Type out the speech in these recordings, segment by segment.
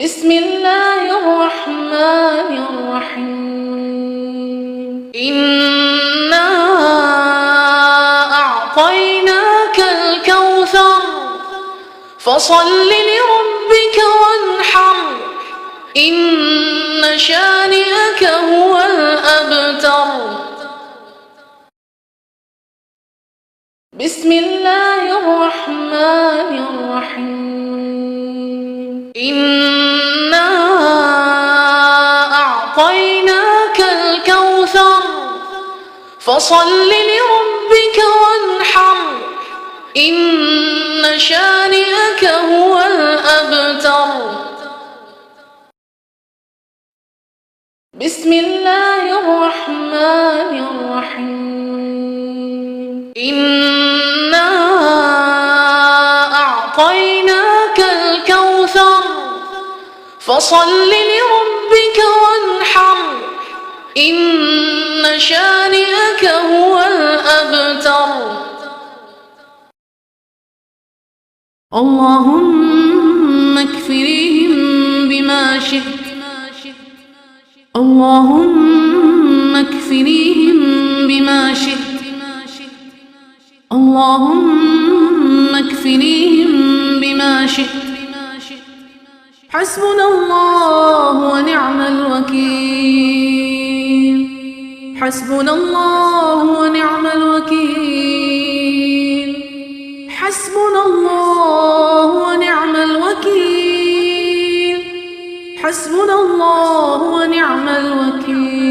بسم الله الرحمن الرحيم. إنا أعطيناك الكوثر فصل لربك وانحر إن شانئك هو الأبتر. بسم الله الرحمن الرحيم. إنا أعطيناك الكوثر فصل لربك وانحر إن شانئك هو الأبتر. بسم الله الرحمن الرحيم. إنا أعطيناك الكوثر فصل لربك وانحر إن شانئك هو الأبتر. اللهم اكفنيهم بما شئت، اللهم اكفنيهم بما شئت، اللهم اكفنيهم بما شئت. حسبنا الله ونعم الوكيل، حسبنا الله ونعم الوكيل، حسبنا الله ونعم الوكيل، حسبنا الله ونعم الوكيل.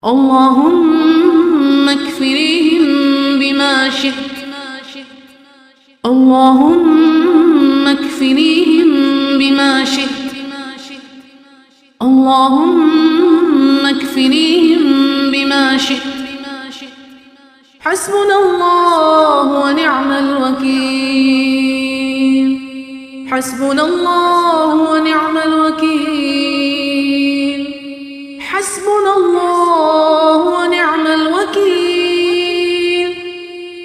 اللهم اكفنيهم بما شئت، اللهم اكفنيهم بما شئت، اللهم اكفنيهم بما شئت. حسبنا الله ونعم الوكيل، حسبنا الله ونعم الوكيل، حسبنا الله ونعم الوكيل،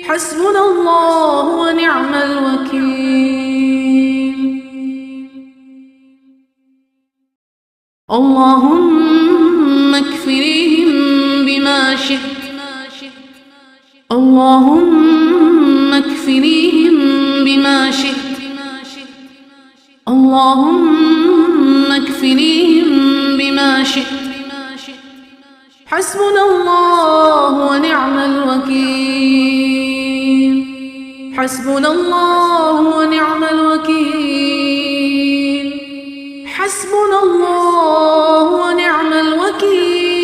حسبنا الله ونعم الوكيل. اللهم اكفنيهم بما شئت، اللهم اكفنيهم بما شئت، اللهم اكفنيهم بما شئت. حسبنا الله ونعم الوكيل، حسبنا الله ونعم الوكيل، حسبنا الله ونعم الوكيل،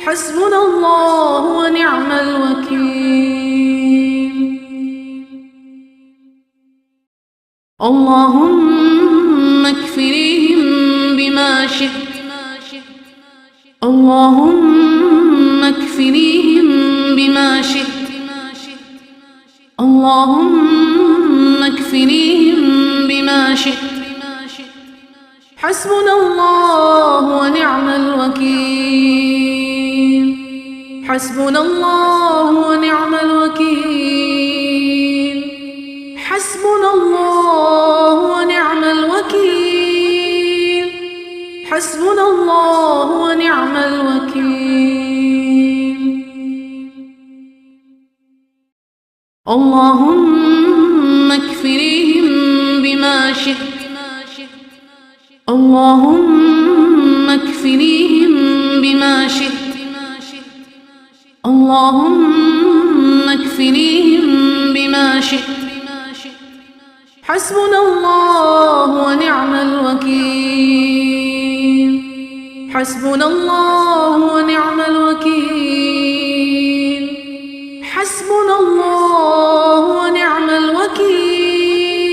حسبنا الله ونعم الوكيل. اللهم اكفنيهم بما شئت، اللهم اكفنيهم بما شئت، اللهم اكفنيهم بما شئت. حسبنا الله ونعم الوكيل، حسبنا الله ونعم الوكيل، حسبنا الله ونعم الوكيل، حسبنا الله ونعم الوكيل. اللهم اكفنيهم بما شئت، اللهم اكفنيهم بما شئت، اللهم اكفنيهم بما شئت. حسبنا الله ونعم الوكيل، حسبنا الله ونعم الوكيل، حسبنا الله ونعم الوكيل،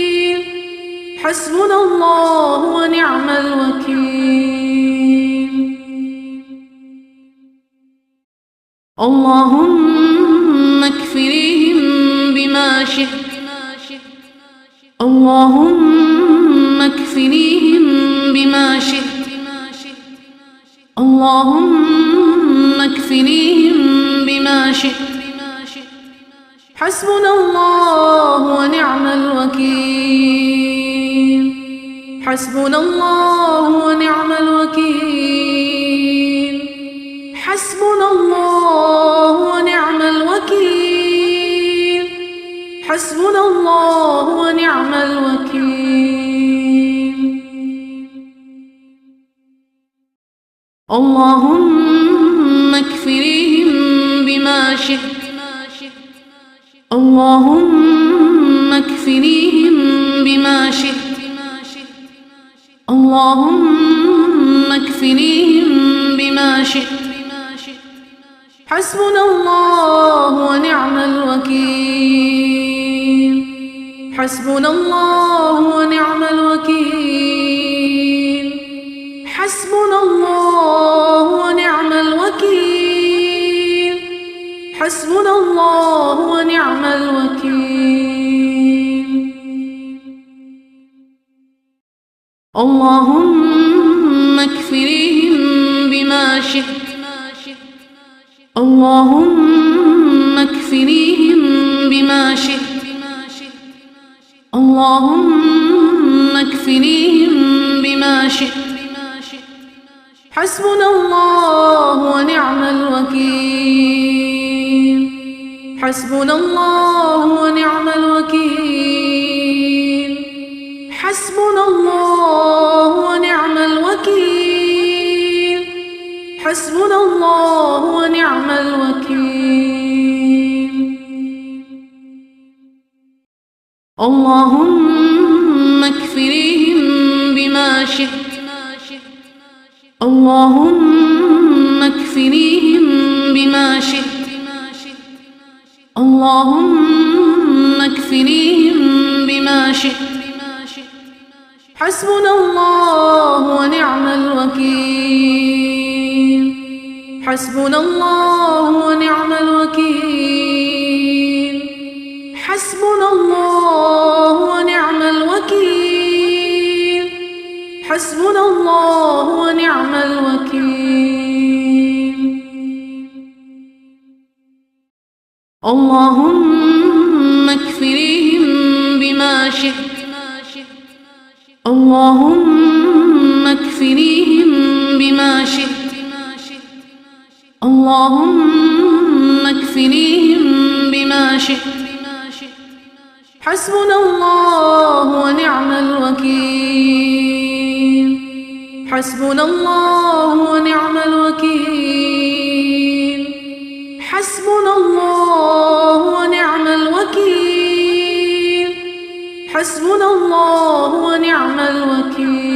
حسبنا الله ونعم الوكيل. اللهم اكفنيهم بما شئت، اللهم اكفنيهم بما شئت، اللهم اكفنيهم بما شئت. حسبنا الله ونعم الوكيل حسبنا الله ونعم الوكيل حسبنا الله ونعم الوكيل حسبنا الله ونعم الوكيل اللهم اكفنيهم بما شئت اللهم اكفنيهم بما شئت اللهم اكفنيهم بما شئت حسبنا الله ونعم الوكيل حسبنا الله ونعم الوكيل حسبنا الله ونعم الوكيل حسبنا الله ونعم الوكيل اللهم اكفنيهم بما شئت اللهم اكفنيهم بما شئت اللهم اكفنيهم بما شئت حسبنا الله ونعم الوكيل حسبنا الله ونعم الوكيل حسبنا الله ونعم الوكيل حسبنا الله ونعم الوكيل اللهم اكفنيهم بما شئت اللهم اكفنيهم بما شئت اللهم اكفنيهم بما شئت حسبنا الله ونعم الوكيل حسبنا الله ونعم الوكيل حسبنا الله ونعم الوكيل حسبنا الله ونعم الوكيل اللهم اكفنيهم بما شئت اللهم اكفنيهم بما شئت اللهم اكفنيهم بما شئت حسبنا الله ونعم الوكيل حسبنا الله ونعم الوكيل حسبنا الله ونعم الوكيل حسبنا الله ونعم الوكيل